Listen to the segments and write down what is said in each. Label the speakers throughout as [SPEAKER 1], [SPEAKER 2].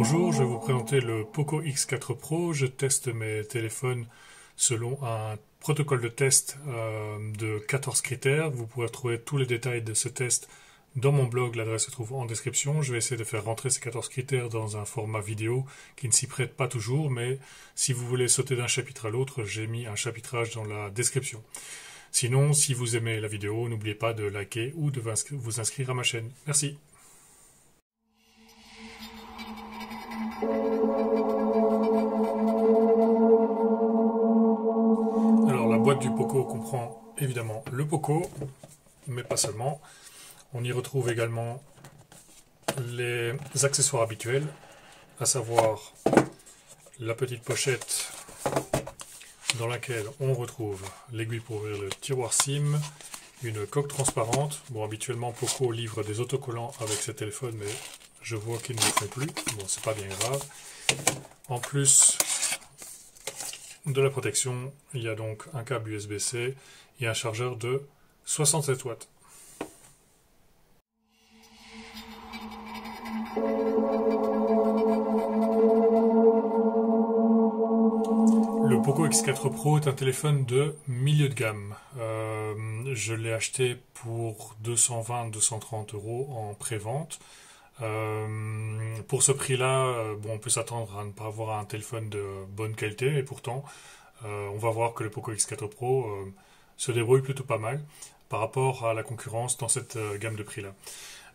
[SPEAKER 1] Bonjour, je vais vous présenter le Poco X4 Pro. Je teste mes téléphones selon un protocole de test de 14 critères. Vous pourrez trouver tous les détails de ce test dans mon blog, l'adresse se trouve en description. Je vais essayer de faire rentrer ces 14 critères dans un format vidéo qui ne s'y prête pas toujours, mais si vous voulez sauter d'un chapitre à l'autre, j'ai mis un chapitrage dans la description. Sinon, si vous aimez la vidéo, n'oubliez pas de liker ou de vous inscrire à ma chaîne. Merci. Alors la boîte du Poco comprend évidemment le Poco, mais pas seulement. On y retrouve également les accessoires habituels, à savoir la petite pochette dans laquelle on retrouve l'aiguille pour ouvrir le tiroir SIM, une coque transparente. Bon, habituellement Poco livre des autocollants avec ses téléphones, mais je vois qu'ils ne le font plus. Bon, c'est pas bien grave. En plus de la protection, il y a donc un câble USB-C et un chargeur de 67 watts. Le Poco X4 Pro est un téléphone de milieu de gamme. Je l'ai acheté pour 220-230 € en pré-vente. Pour ce prix-là, bon, on peut s'attendre à ne pas avoir un téléphone de bonne qualité, et pourtant, on va voir que le Poco X4 Pro se débrouille plutôt pas mal par rapport à la concurrence dans cette gamme de prix-là.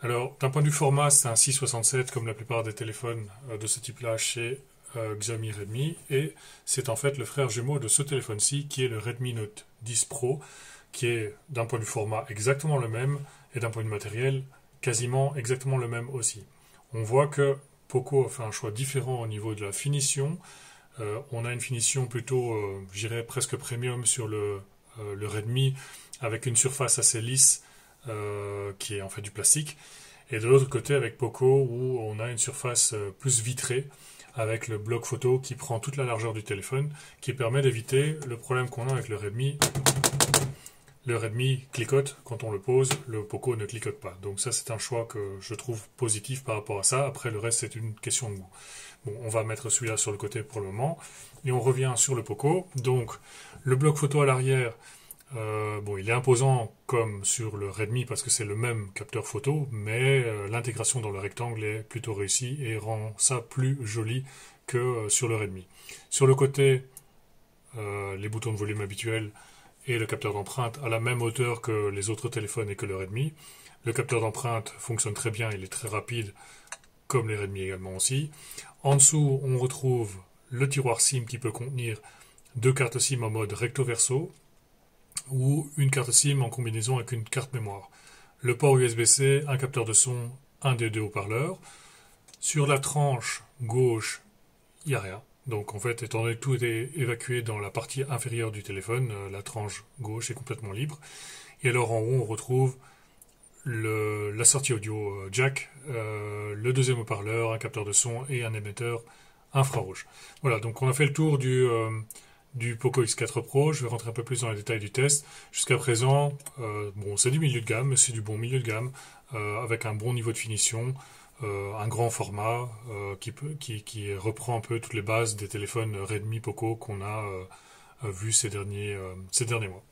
[SPEAKER 1] Alors, d'un point de vue format, c'est un 6,67 comme la plupart des téléphones de ce type-là chez Xiaomi Redmi, et c'est en fait le frère jumeau de ce téléphone-ci qui est le Redmi Note 10 Pro, qui est d'un point de vue format exactement le même et d'un point de vue matériel quasiment exactement le même aussi. On voit que Poco a fait un choix différent au niveau de la finition. On a une finition plutôt, je dirais presque premium sur le Redmi, avec une surface assez lisse qui est en fait du plastique. Et de l'autre côté avec Poco, où on a une surface plus vitrée, avec le bloc photo qui prend toute la largeur du téléphone, qui permet d'éviter le problème qu'on a avec le Redmi. Le Redmi cliquote quand on le pose, le Poco ne cliquote pas. Donc ça, c'est un choix que je trouve positif par rapport à ça. Après, le reste, c'est une question de goût. Bon, on va mettre celui-là sur le côté pour le moment. Et on revient sur le Poco. Donc, le bloc photo à l'arrière, bon, il est imposant comme sur le Redmi parce que c'est le même capteur photo, mais l'intégration dans le rectangle est plutôt réussie et rend ça plus joli que sur le Redmi. Sur le côté, les boutons de volume habituels et le capteur d'empreinte à la même hauteur que les autres téléphones et que le Redmi. Le capteur d'empreinte fonctionne très bien, il est très rapide, comme les Redmi également aussi. En dessous, on retrouve le tiroir SIM qui peut contenir deux cartes SIM en mode recto-verso ou une carte SIM en combinaison avec une carte mémoire. Le port USB-C, un capteur de son, un des deux haut-parleurs. Sur la tranche gauche, il n'y a rien. Donc en fait, étant donné que tout est évacué dans la partie inférieure du téléphone, la tranche gauche est complètement libre. Et alors en haut, on retrouve la sortie audio jack, le deuxième haut-parleur, un capteur de son et un émetteur infrarouge. Voilà, donc on a fait le tour du Poco X4 Pro. Je vais rentrer un peu plus dans les détails du test. Jusqu'à présent, bon, c'est du milieu de gamme, mais c'est du bon milieu de gamme, avec un bon niveau de finition. Un grand format qui reprend un peu toutes les bases des téléphones Redmi Poco qu'on a vus ces derniers mois.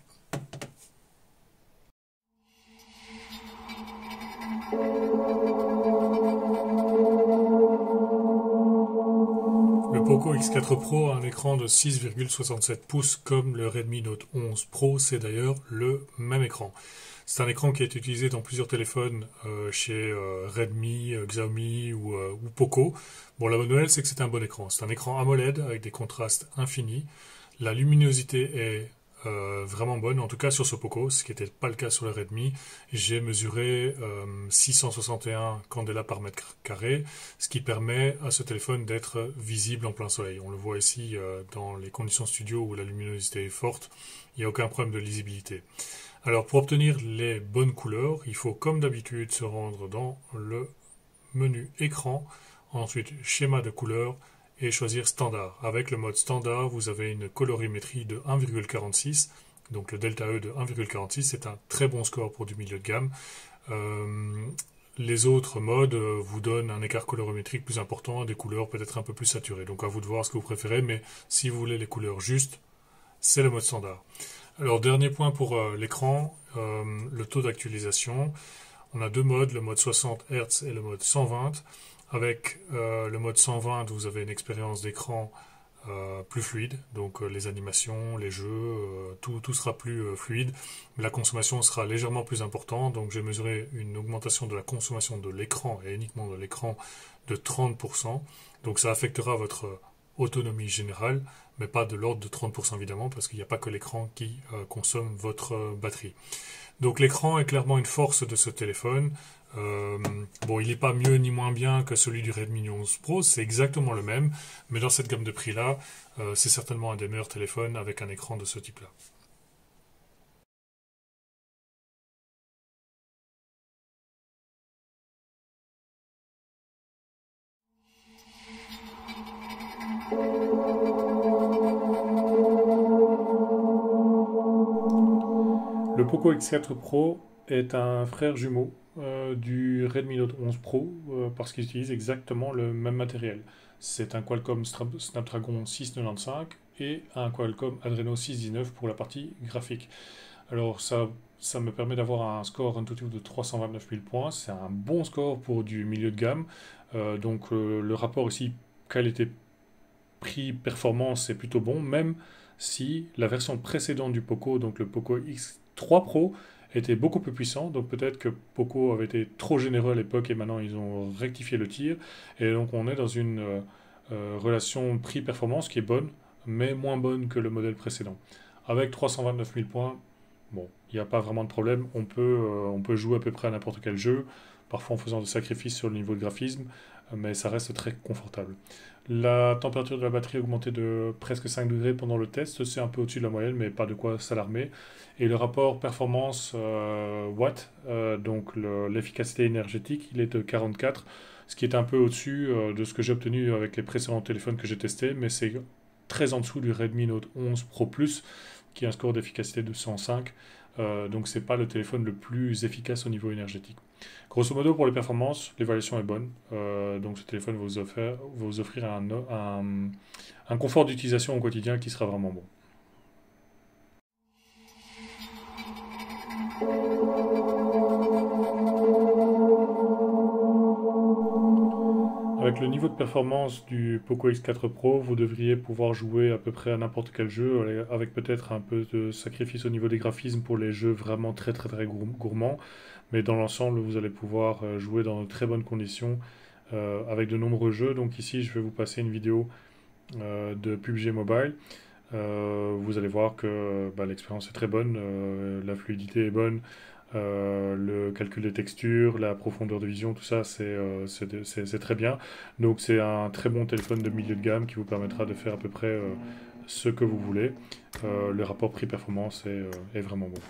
[SPEAKER 1] Le Poco X4 Pro a un écran de 6,67 pouces comme le Redmi Note 11 Pro, c'est d'ailleurs le même écran. C'est un écran qui est utilisé dans plusieurs téléphones chez Redmi, Xiaomi ou Poco. Bon, la bonne nouvelle, c'est que c'est un bon écran. C'est un écran AMOLED avec des contrastes infinis. La luminosité est vraiment bonne, en tout cas sur ce Poco, ce qui n'était pas le cas sur le Redmi. J'ai mesuré 661 candela par mètre carré, ce qui permet à ce téléphone d'être visible en plein soleil. On le voit ici dans les conditions studio où la luminosité est forte, il n'y a aucun problème de lisibilité. Alors pour obtenir les bonnes couleurs, il faut comme d'habitude se rendre dans le menu écran, ensuite schéma de couleurs et choisir standard. Avec le mode standard, vous avez une colorimétrie de 1,46, donc le delta E de 1,46, c'est un très bon score pour du milieu de gamme. les autres modes vous donnent un écart colorimétrique plus important, des couleurs peut-être un peu plus saturées. Donc à vous de voir ce que vous préférez, mais si vous voulez les couleurs justes, c'est le mode standard. Alors dernier point pour l'écran, le taux d'actualisation. On a deux modes, le mode 60 Hz et le mode 120. Avec le mode 120, vous avez une expérience d'écran plus fluide, donc les animations, les jeux, tout sera plus fluide. La consommation sera légèrement plus importante, donc j'ai mesuré une augmentation de la consommation de l'écran et uniquement de l'écran de 30%. Donc ça affectera votre autonomie générale, mais pas de l'ordre de 30% évidemment, parce qu'il n'y a pas que l'écran qui consomme votre batterie. Donc l'écran est clairement une force de ce téléphone. Bon, il n'est pas mieux ni moins bien que celui du Redmi 11 Pro, c'est exactement le même, mais dans cette gamme de prix-là, c'est certainement un des meilleurs téléphones avec un écran de ce type-là. Le Poco X4 Pro est un frère jumeau du Redmi Note 11 Pro parce qu'il utilise exactement le même matériel. C'est un Qualcomm Snapdragon 695 et un Qualcomm Adreno 619 pour la partie graphique. Alors ça me permet d'avoir un score Antutu de 329 000 points. C'est un bon score pour du milieu de gamme. Donc le rapport ici qualité-prix-performance est plutôt bon, même si la version précédente du Poco, donc le Poco X3 Pro, était beaucoup plus puissant. Donc peut-être que Poco avait été trop généreux à l'époque et maintenant ils ont rectifié le tir. Et donc on est dans une relation prix-performance qui est bonne, mais moins bonne que le modèle précédent. Avec 329 000 points, bon, il n'y a pas vraiment de problème. On peut jouer à peu près à n'importe quel jeu, parfois en faisant des sacrifices sur le niveau de graphisme, mais ça reste très confortable. La température de la batterie a augmenté de presque 5 degrés pendant le test, c'est un peu au-dessus de la moyenne, mais pas de quoi s'alarmer. Et le rapport performance watt, donc l'efficacité énergétique, il est de 44, ce qui est un peu au-dessus de ce que j'ai obtenu avec les précédents téléphones que j'ai testés, mais c'est très en dessous du Redmi Note 11 Pro Plus, qui a un score d'efficacité de 105. Donc c'est pas le téléphone le plus efficace au niveau énergétique. Grosso modo, pour les performances, l'évaluation est bonne. Donc ce téléphone va vous offrir un confort d'utilisation au quotidien qui sera vraiment bon. Avec le niveau de performance du Poco X4 Pro, vous devriez pouvoir jouer à peu près à n'importe quel jeu, avec peut-être un peu de sacrifice au niveau des graphismes pour les jeux vraiment très gourmands. Mais dans l'ensemble, vous allez pouvoir jouer dans de très bonnes conditions avec de nombreux jeux. Donc ici, je vais vous passer une vidéo de PUBG Mobile. Vous allez voir que bah, l'expérience est très bonne, la fluidité est bonne, le calcul des textures, la profondeur de vision, tout ça, c'est très bien. Donc c'est un très bon téléphone de milieu de gamme qui vous permettra de faire à peu près ce que vous voulez. Le rapport prix-performance est vraiment bon.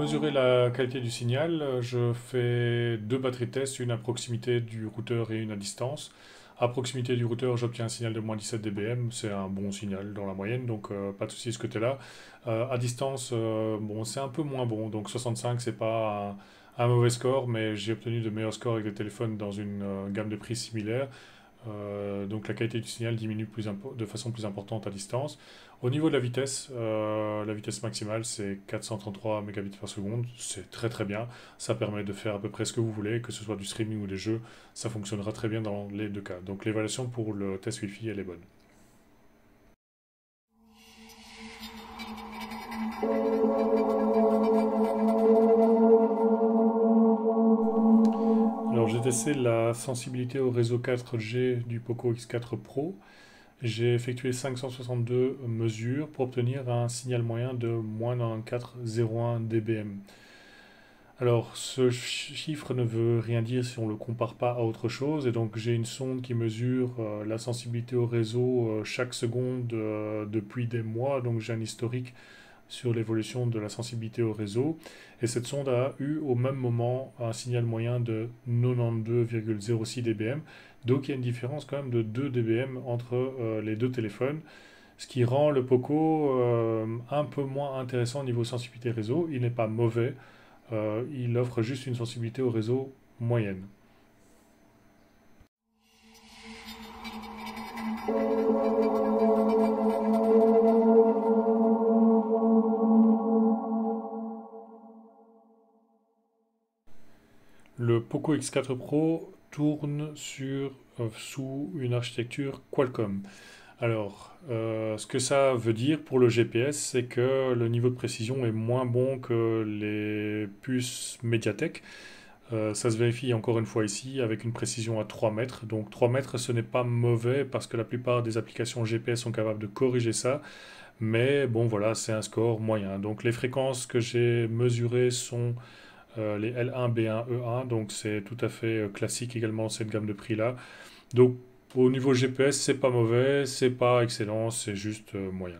[SPEAKER 1] mesurer la qualité du signal, je fais deux batteries de tests, une à proximité du routeur et une à distance. À proximité du routeur, j'obtiens un signal de moins 17 dBm, c'est un bon signal dans la moyenne, donc pas de souci de ce côté-là. À distance, bon, c'est un peu moins bon, donc 65, c'est pas un mauvais score, mais j'ai obtenu de meilleurs scores avec des téléphones dans une gamme de prix similaire. Donc la qualité du signal diminue de façon plus importante à distance. Au niveau de la vitesse maximale c'est 433 mégabits par seconde, c'est très très bien. Ça permet de faire à peu près ce que vous voulez, que ce soit du streaming ou des jeux, ça fonctionnera très bien dans les deux cas. Donc l'évaluation pour le test Wi-Fi, elle est bonne. Alors j'ai testé la sensibilité au réseau 4G du Poco X4 Pro. J'ai effectué 562 mesures pour obtenir un signal moyen de moins 94,01 dBm. Alors, ce chiffre ne veut rien dire si on ne le compare pas à autre chose, et donc j'ai une sonde qui mesure la sensibilité au réseau chaque seconde depuis des mois, donc j'ai un historique sur l'évolution de la sensibilité au réseau, et cette sonde a eu au même moment un signal moyen de 92,06 dBm, donc il y a une différence quand même de 2 dBm entre les deux téléphones, ce qui rend le Poco un peu moins intéressant au niveau sensibilité réseau. Il n'est pas mauvais, il offre juste une sensibilité au réseau moyenne. Le Poco X4 Pro tourne sous une architecture Qualcomm. Alors, ce que ça veut dire pour le GPS, c'est que le niveau de précision est moins bon que les puces Mediatek. Ça se vérifie encore une fois ici avec une précision à 3 mètres. Donc 3 mètres, ce n'est pas mauvais parce que la plupart des applications GPS sont capables de corriger ça. Mais bon, voilà, c'est un score moyen. Donc les fréquences que j'ai mesurées sont les L1, B1, E1. Donc c'est tout à fait classique également cette gamme de prix-là. Donc au niveau GPS, c'est pas mauvais, c'est pas excellent, c'est juste moyen.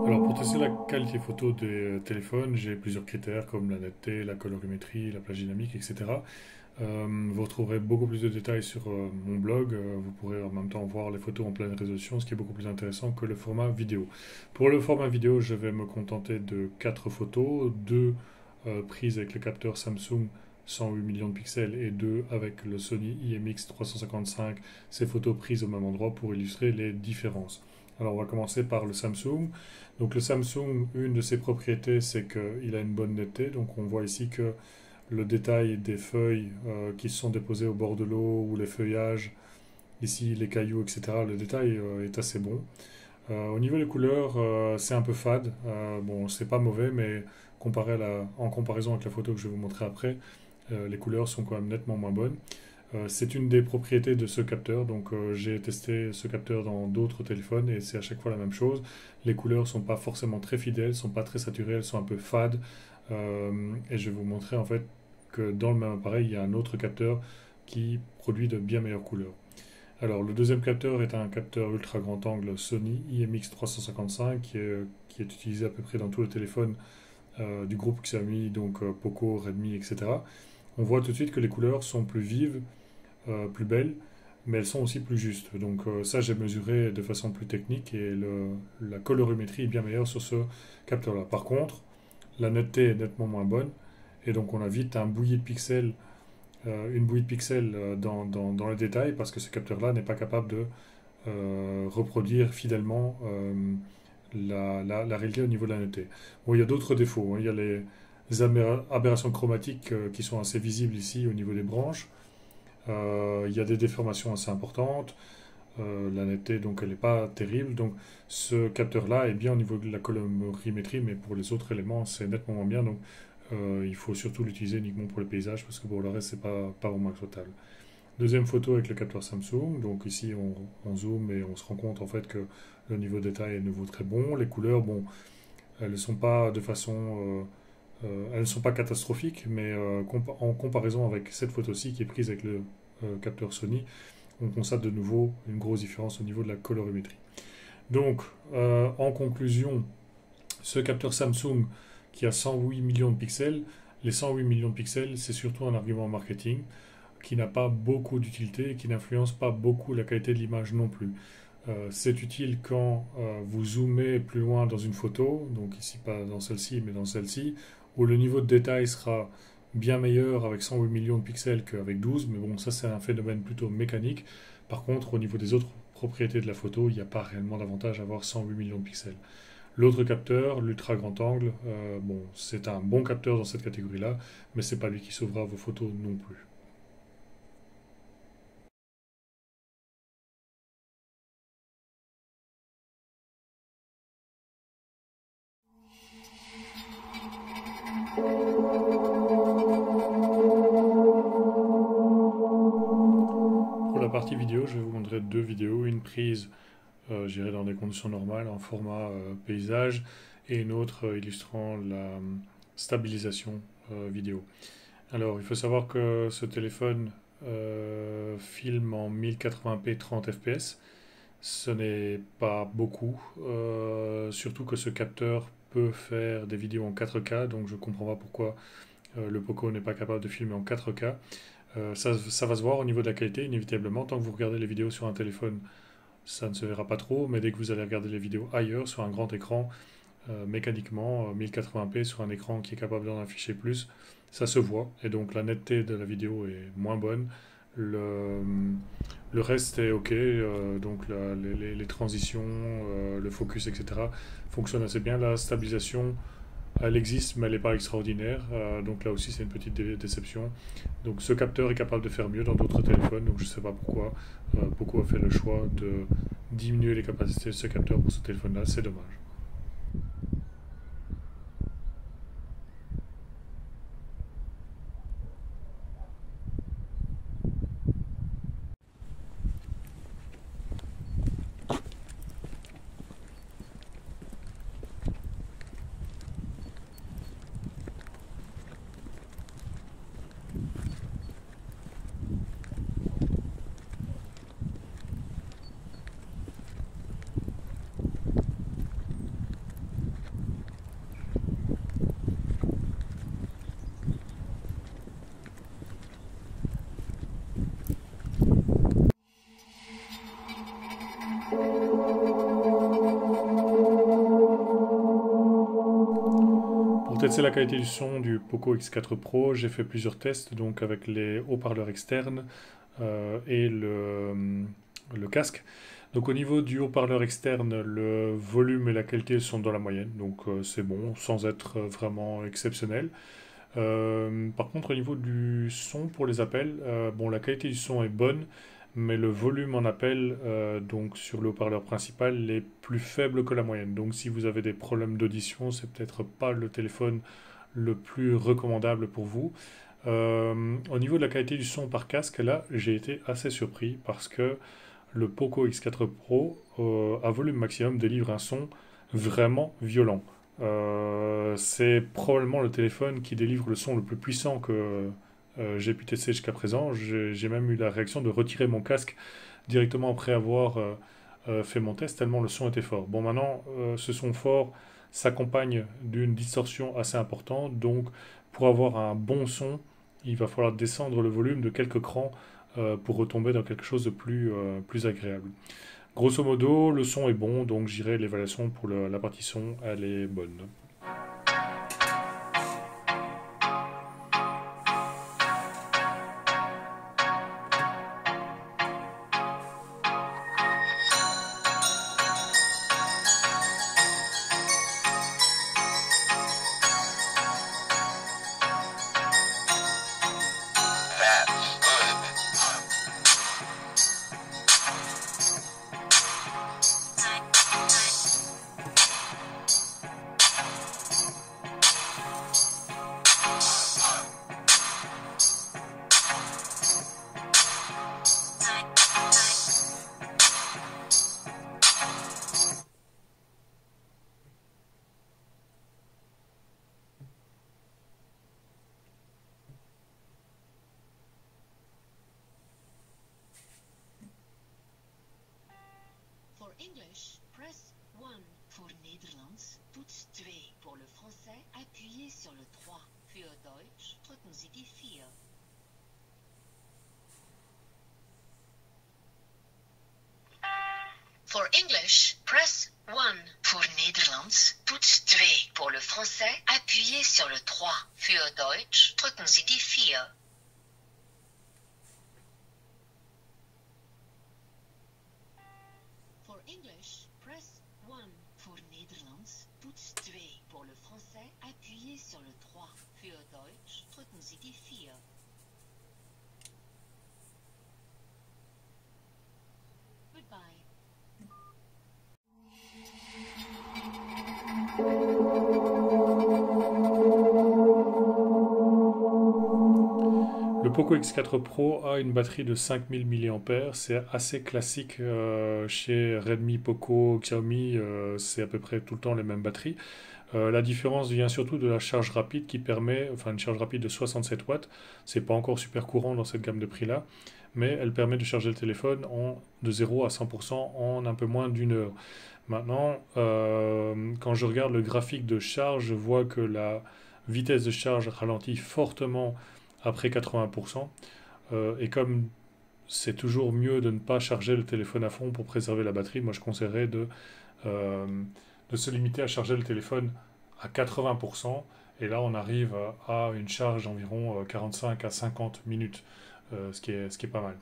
[SPEAKER 1] Alors pour tester la qualité photo des téléphones, j'ai plusieurs critères comme la netteté, la colorimétrie, la plage dynamique, etc. Vous retrouverez beaucoup plus de détails sur mon blog. Vous pourrez en même temps voir les photos en pleine résolution, ce qui est beaucoup plus intéressant que le format vidéo. Pour le format vidéo, je vais me contenter de 4 photos, 2 prises avec le capteur Samsung 108 millions de pixels et 2 avec le Sony IMX 355, ces photos prises au même endroit pour illustrer les différences. Alors on va commencer par le Samsung. Donc le Samsung, une de ses propriétés, c'est qu'il a une bonne netteté. Donc on voit ici que le détail des feuilles qui sont déposées au bord de l'eau ou les feuillages, ici les cailloux, etc. Le détail est assez bon. Au niveau des couleurs, c'est un peu fade. Bon, c'est pas mauvais, mais en comparaison avec la photo que je vais vous montrer après, les couleurs sont quand même nettement moins bonnes. C'est une des propriétés de ce capteur, donc j'ai testé ce capteur dans d'autres téléphones et c'est à chaque fois la même chose. Les couleurs sont pas forcément très fidèles, sont pas très saturées, elles sont un peu fades. Et je vais vous montrer en fait que dans le même appareil, il y a un autre capteur qui produit de bien meilleures couleurs. Alors le deuxième capteur est un capteur ultra grand angle Sony IMX 355 qui est utilisé à peu près dans tous les téléphones du groupe Xiaomi, donc Poco, Redmi, etc. On voit tout de suite que les couleurs sont plus vives, plus belles, mais elles sont aussi plus justes. Donc ça, j'ai mesuré de façon plus technique et la colorimétrie est bien meilleure sur ce capteur-là. Par contre, la netteté est nettement moins bonne et donc on a vite une bouillie de pixels dans les détails parce que ce capteur-là n'est pas capable de reproduire fidèlement la réalité au niveau de la netteté. Bon, il y a d'autres défauts, hein. Il y a les aberrations chromatiques qui sont assez visibles ici au niveau des branches. Il y a des déformations assez importantes. la netteté, donc elle n'est pas terrible. Donc ce capteur-là est bien au niveau de la colorimétrie, mais pour les autres éléments, c'est nettement moins bien. Donc il faut surtout l'utiliser uniquement pour le paysage, parce que pour le reste, c'est pas vraiment exploitable. Deuxième photo avec le capteur Samsung. Donc ici, on zoome et on se rend compte en fait que le niveau de détail est de nouveau très bon. Les couleurs, bon, elles ne sont pas de façon... elles ne sont pas catastrophiques, mais en comparaison avec cette photo-ci qui est prise avec le capteur Sony, on constate de nouveau une grosse différence au niveau de la colorimétrie. Donc, en conclusion, ce capteur Samsung qui a 108 millions de pixels, les 108 millions de pixels, c'est surtout un argument marketing qui n'a pas beaucoup d'utilité et qui n'influence pas beaucoup la qualité de l'image non plus. C'est utile quand vous zoomez plus loin dans une photo, donc ici pas dans celle-ci mais dans celle-ci, où le niveau de détail sera bien meilleur avec 108 millions de pixels qu'avec 12, mais bon, ça c'est un phénomène plutôt mécanique. Par contre, au niveau des autres propriétés de la photo, il n'y a pas réellement d'avantage à avoir 108 millions de pixels. L'autre capteur, l'ultra grand angle, bon, c'est un bon capteur dans cette catégorie-là, mais c'est pas lui qui sauvera vos photos non plus. Pour la partie vidéo, je vais vous montrer deux vidéos. Une prise, j'irai dans des conditions normales, en format paysage, et une autre illustrant la stabilisation vidéo. Alors, il faut savoir que ce téléphone filme en 1080p 30 fps. Ce n'est pas beaucoup, surtout que ce capteur peut faire des vidéos en 4K, donc je ne comprends pas pourquoi le Poco n'est pas capable de filmer en 4K. Ça va se voir au niveau de la qualité, inévitablement. Tant que vous regardez les vidéos sur un téléphone, ça ne se verra pas trop, mais dès que vous allez regarder les vidéos ailleurs, sur un grand écran, mécaniquement, 1080p sur un écran qui est capable d'en afficher plus, ça se voit, et donc la netteté de la vidéo est moins bonne. Le reste est ok, donc les transitions, le focus, etc. fonctionnent assez bien. La stabilisation, elle existe, mais elle n'est pas extraordinaire. Donc là aussi, c'est une petite déception. Donc ce capteur est capable de faire mieux dans d'autres téléphones. Donc je ne sais pas pourquoi Poco a fait le choix de diminuer les capacités de ce capteur pour ce téléphone-là. C'est dommage. Pour tester la qualité du son du Poco X4 Pro, j'ai fait plusieurs tests donc avec les haut-parleurs externes et le casque. Donc au niveau du haut-parleur externe, le volume et la qualité sont dans la moyenne, donc c'est bon, sans être vraiment exceptionnel. Par contre, au niveau du son pour les appels, bon, la qualité du son est bonne, mais le volume en appel, donc sur le haut-parleur principal, est plus faible que la moyenne. Donc, si vous avez des problèmes d'audition, c'est peut-être pas le téléphone le plus recommandable pour vous. Au niveau de la qualité du son par casque, là, j'ai été assez surpris parce que le Poco X4 Pro, à volume maximum, délivre un son vraiment violent. C'est probablement le téléphone qui délivre le son le plus puissant que j'ai pu tester jusqu'à présent. J'ai même eu la réaction de retirer mon casque directement après avoir fait mon test, tellement le son était fort. Bon, maintenant, ce son fort s'accompagne d'une distorsion assez importante, donc pour avoir un bon son, il va falloir descendre le volume de quelques crans pour retomber dans quelque chose de plus agréable. Grosso modo, le son est bon, donc j'irai l'évaluation pour la partie son, elle est bonne.
[SPEAKER 2] Pour Nederlands, toets 2. Pour le français, appuyez sur le 3. Für Deutsch, drücken Sie die 4. For English, press 1. Pour Nederlands, toets 2. Pour le français, appuyez sur le 3. Für Deutsch, drücken Sie die 4. For English, press 1. Pour Nederlands, toets 2. Pour le français, appuyez sur le 3. Für Deutsch, drücken Sie die 4. Goodbye.
[SPEAKER 1] Le Poco X4 Pro a une batterie de 5000 mAh, c'est assez classique chez Redmi, Poco, Xiaomi, c'est à peu près tout le temps les mêmes batteries. La différence vient surtout de la charge rapide qui permet, enfin une charge rapide de 67 watts, c'est pas encore super courant dans cette gamme de prix là, mais elle permet de charger le téléphone de 0 à 100% en un peu moins d'une heure. Maintenant, quand je regarde le graphique de charge, je vois que la vitesse de charge ralentit fortement après 80%. Et comme c'est toujours mieux de ne pas charger le téléphone à fond pour préserver la batterie, moi je conseillerais euh, de se limiter à charger le téléphone à 80%. Et là, on arrive à une charge d'environ 45 à 50 minutes, ce qui est pas mal.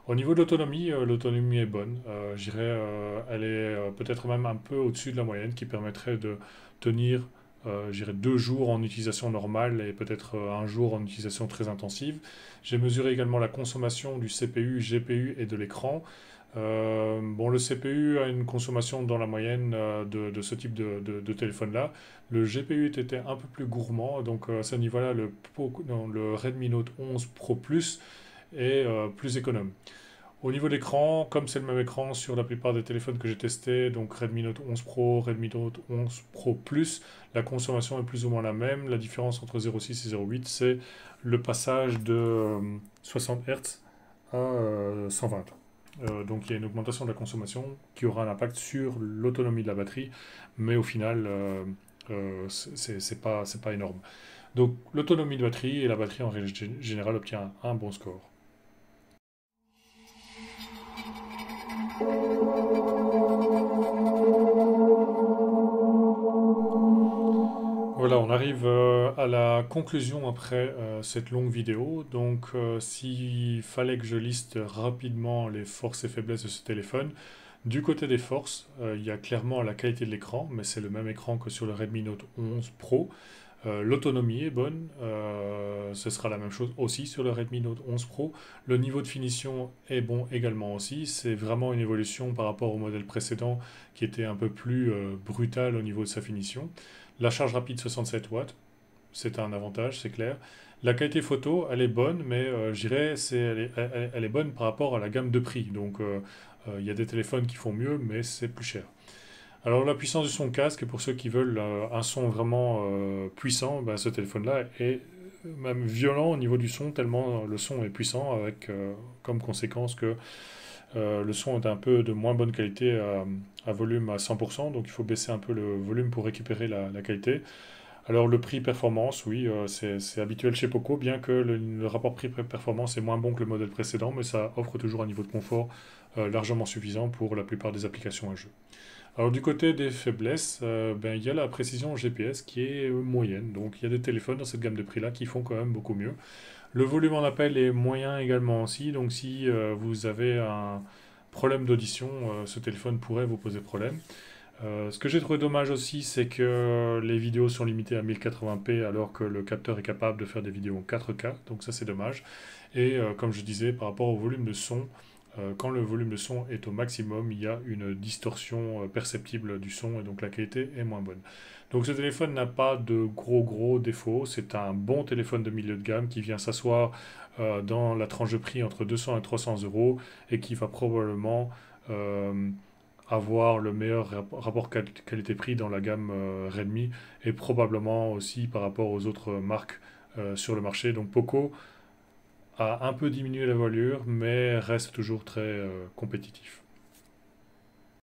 [SPEAKER 1] Au niveau de l'autonomie est bonne. Je dirais, elle est peut-être même un peu au-dessus de la moyenne, qui permettrait de tenir, je dirais, 2 jours en utilisation normale et peut-être un jour en utilisation très intensive. J'ai mesuré également la consommation du CPU, GPU et de l'écran. Bon, le CPU a une consommation dans la moyenne de ce type de téléphone-là. Le GPU était un peu plus gourmand, donc à ce niveau-là, le Redmi Note 11 Pro Plus est plus économe. Au niveau de l'écran, comme c'est le même écran sur la plupart des téléphones que j'ai testés, donc Redmi Note 11 Pro, Redmi Note 11 Pro Plus, la consommation est plus ou moins la même. La différence entre 0,6 et 0,8, c'est le passage de 60 Hz à 120. Donc il y a une augmentation de la consommation qui aura un impact sur l'autonomie de la batterie, mais au final, c'est pas énorme. Donc l'autonomie de batterie et la batterie en règle générale obtient un bon score. Voilà, on arrive à la conclusion après cette longue vidéo. Donc, s'il fallait que je liste rapidement les forces et faiblesses de ce téléphone, du côté des forces, il y a clairement la qualité de l'écran, mais c'est le même écran que sur le Redmi Note 11 Pro. L'autonomie est bonne, ce sera la même chose aussi sur le Redmi Note 11 Pro. Le niveau de finition est bon également aussi, c'est vraiment une évolution par rapport au modèle précédent qui était un peu plus brutal au niveau de sa finition. La charge rapide 67 watts, c'est un avantage, c'est clair. La qualité photo, elle est bonne, mais je dirais elle est bonne par rapport à la gamme de prix. Donc il y a des téléphones qui font mieux, mais c'est plus cher. Alors la puissance du son casque, pour ceux qui veulent un son vraiment puissant, ben, ce téléphone-là est même violent au niveau du son, tellement le son est puissant, avec comme conséquence que le son est un peu de moins bonne qualité à volume à 100%, donc il faut baisser un peu le volume pour récupérer la qualité. Alors le prix-performance, oui, c'est habituel chez Poco, bien que le rapport prix-performance est moins bon que le modèle précédent, mais ça offre toujours un niveau de confort largement suffisant pour la plupart des applications à jeu. Alors du côté des faiblesses, ben, il y a la précision GPS qui est moyenne, donc il y a des téléphones dans cette gamme de prix-là qui font quand même beaucoup mieux. Le volume en appel est moyen également aussi, donc si vous avez un problème d'audition, ce téléphone pourrait vous poser problème. Ce que j'ai trouvé dommage aussi, c'est que les vidéos sont limitées à 1080p alors que le capteur est capable de faire des vidéos en 4K, donc ça c'est dommage. Et comme je disais, par rapport au volume de son, quand le volume de son est au maximum, il y a une distorsion perceptible du son et donc la qualité est moins bonne. Donc ce téléphone n'a pas de gros défauts, c'est un bon téléphone de milieu de gamme qui vient s'asseoir dans la tranche de prix entre 200 et 300 euros et qui va probablement avoir le meilleur rapport qualité-prix dans la gamme Redmi et probablement aussi par rapport aux autres marques sur le marché. Donc Poco a un peu diminué la voilure mais reste toujours très compétitif.